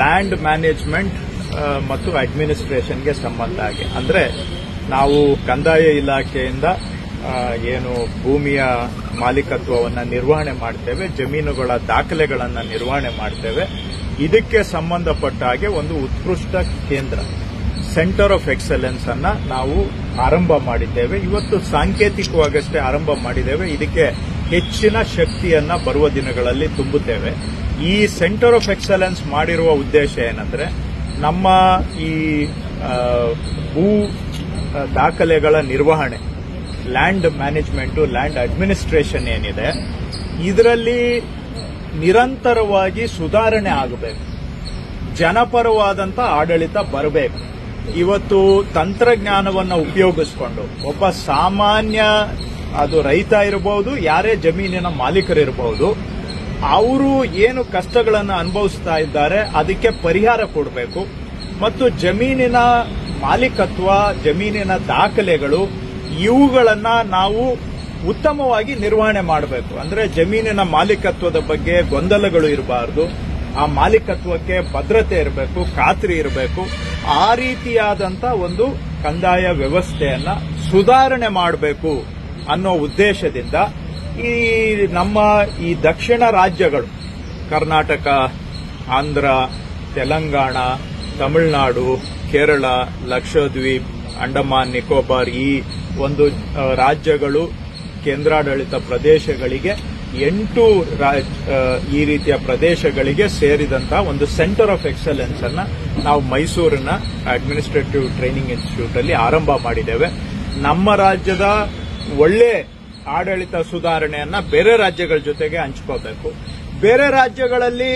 Land management ಮತ್ತು ಅಡ್ಮಿನಿಸ್ಟ್ರೇಷನ್ಗೆ ಸಂಬಂಧ ಆಗಿ ಅಂದ್ರೆ ನಾವು ಕಂದಾಯ ಇಲಾಖೆಯಿಂದ ಏನು ಭೂಮಿಯ ಮಾಲೀಕತ್ವವನ್ನು ನಿರ್ವಹಣೆ ಮಾಡ್ತೇವೆ, ಜಮೀನುಗಳ ದಾಖಲೆಗಳನ್ನು ನಿರ್ವಹಣೆ ಮಾಡ್ತೇವೆ. ಇದಕ್ಕೆ ಸಂಬಂಧಪಟ್ಟ ಹಾಗೆ ಒಂದು ಉತ್ಕೃಷ್ಟ ಕೇಂದ್ರ ಸೆಂಟರ್ ಆಫ್ ಎಕ್ಸಲೆನ್ಸ್ ಅನ್ನ ನಾವು ಆರಂಭ ಮಾಡಿದ್ದೇವೆ. ಇವತ್ತು ಸಾಂಕೇತಿಕವಾಗಷ್ಟೇ ಆರಂಭ ಮಾಡಿದ್ದೇವೆ. ಇದಕ್ಕೆ ಹೆಚ್ಚಿನ ಶಕ್ತಿಯನ್ನ ಬರುವ ದಿನಗಳಲ್ಲಿ ತುಂಬುತ್ತೇವೆ. ಈ ಸೆಂಟರ್ ಆಫ್ ಎಕ್ಸಲೆನ್ಸ್ ಮಾಡಿರುವ ಉದ್ದೇಶ ಏನಂದ್ರೆ ನಮ್ಮ ಈ ಭೂ ದಾಖಲೆಗಳ ನಿರ್ವಹಣೆ, ಲ್ಯಾಂಡ್ ಮ್ಯಾನೇಜ್ಮೆಂಟ್, ಲ್ಯಾಂಡ್ ಅಡ್ಮಿನಿಸ್ಟ್ರೇಷನ್ ಏನಿದೆ ಇದರಲ್ಲಿ ನಿರಂತರವಾಗಿ ಸುಧಾರಣೆ ಆಗಬೇಕು, ಜನಪರವಾದಂಥ ಆಡಳಿತ ಬರಬೇಕು. ಇವತ್ತು ತಂತ್ರಜ್ಞಾನವನ್ನು ಉಪಯೋಗಿಸಿಕೊಂಡು ಒಬ್ಬ ಸಾಮಾನ್ಯ, ಅದು ರೈತ ಇರಬಹುದು, ಯಾರೇ ಜಮೀನಿನ ಮಾಲೀಕರಿರಬಹುದು, ಅವರು ಏನು ಕಷ್ಟಗಳನ್ನು ಅನುಭವಿಸ್ತಾ ಇದ್ದಾರೆ ಅದಕ್ಕೆ ಪರಿಹಾರ ಕೊಡಬೇಕು. ಮತ್ತು ಜಮೀನಿನ ಮಾಲೀಕತ್ವ, ಜಮೀನಿನ ದಾಖಲೆಗಳು ಇವುಗಳನ್ನ ನಾವು ಉತ್ತಮವಾಗಿ ನಿರ್ವಹಣೆ ಮಾಡಬೇಕು. ಅಂದ್ರೆ ಜಮೀನಿನ ಮಾಲೀಕತ್ವದ ಬಗ್ಗೆ ಗೊಂದಲಗಳು ಇರಬಾರದು, ಆ ಮಾಲೀಕತ್ವಕ್ಕೆ ಭದ್ರತೆ ಇರಬೇಕು, ಖಾತ್ರಿ ಇರಬೇಕು. ಆ ರೀತಿಯಾದಂಥ ಒಂದು ಕಂದಾಯ ವ್ಯವಸ್ಥೆಯನ್ನ ಸುಧಾರಣೆ ಮಾಡಬೇಕು ಅನ್ನೋ ಉದ್ದೇಶದಿಂದ ಈ ನಮ್ಮ ಈ ದಕ್ಷಿಣ ರಾಜ್ಯಗಳು ಕರ್ನಾಟಕ, ಆಂಧ್ರ, ತೆಲಂಗಾಣ, ತಮಿಳುನಾಡು, ಕೇರಳ, ಲಕ್ಷದ್ವೀಪ್, ಅಂಡಮಾನ್ ನಿಕೋಬಾರ್ ಈ ಒಂದು ರಾಜ್ಯಗಳು, ಕೇಂದ್ರಾಡಳಿತ ಪ್ರದೇಶಗಳಿಗೆ 8 ಈ ರೀತಿಯ ಪ್ರದೇಶಗಳಿಗೆ ಸೇರಿದಂತಹ ಒಂದು ಸೆಂಟರ್ ಆಫ್ ಎಕ್ಸಲೆನ್ಸ್ ಅನ್ನ ನಾವು ಮೈಸೂರಿನ ಅಡ್ಮಿನಿಸ್ಟ್ರೇಟಿವ್ ಟ್ರೈನಿಂಗ್ ಇನ್ಸ್ಟಿಟ್ಯೂಟ್ ಅಲ್ಲಿ ಆರಂಭ ಮಾಡಿದ್ದೇವೆ. ನಮ್ಮ ರಾಜ್ಯದ ಒಳ್ಳೆ ಆಡಳಿತ ಸುಧಾರಣೆಯನ್ನ ಬೇರೆ ರಾಜ್ಯಗಳ ಜೊತೆಗೆ ಹಂಚ್ಕೋಬೇಕು. ಬೇರೆ ರಾಜ್ಯಗಳಲ್ಲಿ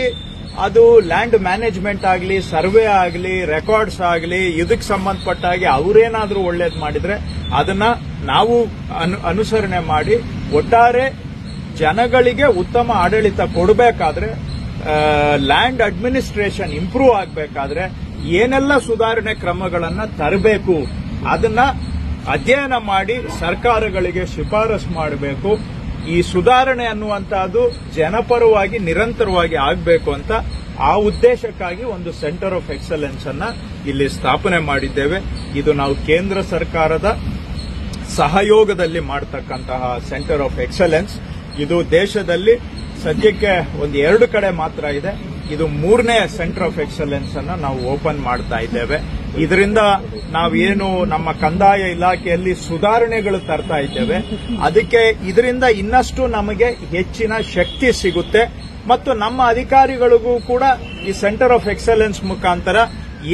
ಅದು ಲ್ಯಾಂಡ್ ಮ್ಯಾನೇಜ್ಮೆಂಟ್ ಆಗಲಿ, ಸರ್ವೆ ಆಗಲಿ, ರೆಕಾರ್ಡ್ಸ್ ಆಗಲಿ, ಇದಕ್ಕೆ ಸಂಬಂಧಪಟ್ಟ ಹಾಗೆ ಅವರೇನಾದ್ರೂ ಒಳ್ಳೇದು ಮಾಡಿದ್ರೆ ಅದನ್ನ ನಾವು ಅನುಸರಣೆ ಮಾಡಿ ಒಟ್ಟಾರೆ ಜನಗಳಿಗೆ ಉತ್ತಮ ಆಡಳಿತ ಕೊಡಬೇಕಾದ್ರೆ, ಲ್ಯಾಂಡ್ ಅಡ್ಮಿನಿಸ್ಟ್ರೇಷನ್ ಇಂಪ್ರೂವ್ ಆಗಬೇಕಾದ್ರೆ ಏನೆಲ್ಲ ಸುಧಾರಣೆ ಕ್ರಮಗಳನ್ನು ತರಬೇಕು ಅದನ್ನ ಅಧ್ಯಯನ ಮಾಡಿ ಸರ್ಕಾರಗಳಿಗೆ ಶಿಫಾರಸು ಮಾಡಬೇಕು. ಈ ಸುಧಾರಣೆ ಅನ್ನುವಂತಹದ್ದು ಜನಪರವಾಗಿ ನಿರಂತರವಾಗಿ ಆಗಬೇಕು ಅಂತ ಆ ಉದ್ದೇಶಕ್ಕಾಗಿ ಒಂದು ಸೆಂಟರ್ ಆಫ್ ಎಕ್ಸಲೆನ್ಸ್ ಅನ್ನ ಇಲ್ಲಿ ಸ್ಥಾಪನೆ ಮಾಡಿದ್ದೇವೆ. ಇದು ನಾವು ಕೇಂದ್ರ ಸರ್ಕಾರದ ಸಹಯೋಗದಲ್ಲಿ ಮಾಡತಕ್ಕಂತಹ ಸೆಂಟರ್ ಆಫ್ ಎಕ್ಸಲೆನ್ಸ್. ಇದು ದೇಶದಲ್ಲಿ ಸದ್ಯಕ್ಕೆ ಒಂದು 2 ಕಡೆ ಮಾತ್ರ ಇದೆ. ಇದು 3ನೇ ಸೆಂಟರ್ ಆಫ್ ಎಕ್ಸಲೆನ್ಸ್ ಅನ್ನ ನಾವು ಓಪನ್ ಮಾಡ್ತಾ ಇದ್ದೇವೆ. ಇದರಿಂದ ನಾವೇನು ನಮ್ಮ ಕಂದಾಯ ಇಲಾಖೆಯಲ್ಲಿ ಸುಧಾರಣೆಗಳು ತರ್ತಾ ಇದ್ದೇವೆ, ಅದಕ್ಕೆ ಇದರಿಂದ ಇನ್ನಷ್ಟು ನಮಗೆ ಹೆಚ್ಚಿನ ಶಕ್ತಿ ಸಿಗುತ್ತೆ. ಮತ್ತು ನಮ್ಮ ಅಧಿಕಾರಿಗಳಿಗೂ ಕೂಡ ಈ ಸೆಂಟರ್ ಆಫ್ ಎಕ್ಸಲೆನ್ಸ್ ಮುಖಾಂತರ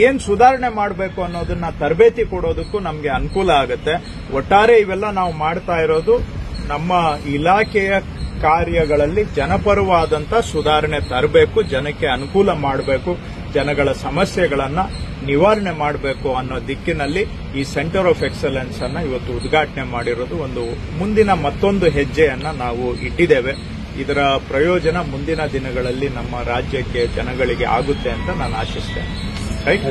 ಏನ್ ಸುಧಾರಣೆ ಮಾಡಬೇಕು ಅನ್ನೋದನ್ನ ತರಬೇತಿ ಕೊಡೋದಕ್ಕೂ ನಮಗೆ ಅನುಕೂಲ ಆಗುತ್ತೆ. ಒಟ್ಟಾರೆ ಇವೆಲ್ಲ ನಾವು ಮಾಡ್ತಾ ಇರೋದು ನಮ್ಮ ಇಲಾಖೆಯ ಕಾರ್ಯಗಳಲ್ಲಿ ಜನಪರವಾದಂಥ ಸುಧಾರಣೆ ತರಬೇಕು, ಜನಕ್ಕೆ ಅನುಕೂಲ ಮಾಡಬೇಕು, ಜನಗಳ ಸಮಸ್ಯೆಗಳನ್ನ ನಿವಾರಣೆ ಮಾಡಬೇಕು ಅನ್ನೋ ದಿಕ್ಕಿನಲ್ಲಿ ಈ ಸೆಂಟರ್ ಆಫ್ ಎಕ್ಸಲೆನ್ಸ್ ಅನ್ನ ಇವತ್ತು ಉದ್ಘಾಟನೆ ಮಾಡಿರೋದು ಒಂದು ಮುಂದಿನ ಮತ್ತೊಂದು ಹೆಜ್ಜೆಯನ್ನ ನಾವು ಇಟ್ಟಿದ್ದೇವೆ. ಇದರ ಪ್ರಯೋಜನ ಮುಂದಿನ ದಿನಗಳಲ್ಲಿ ನಮ್ಮ ರಾಜ್ಯಕ್ಕೆ, ಜನಗಳಿಗೆ ಆಗುತ್ತೆ ಅಂತ ನಾನು ಆಶಿಸ್ತೇನೆ. ರೈಟ್.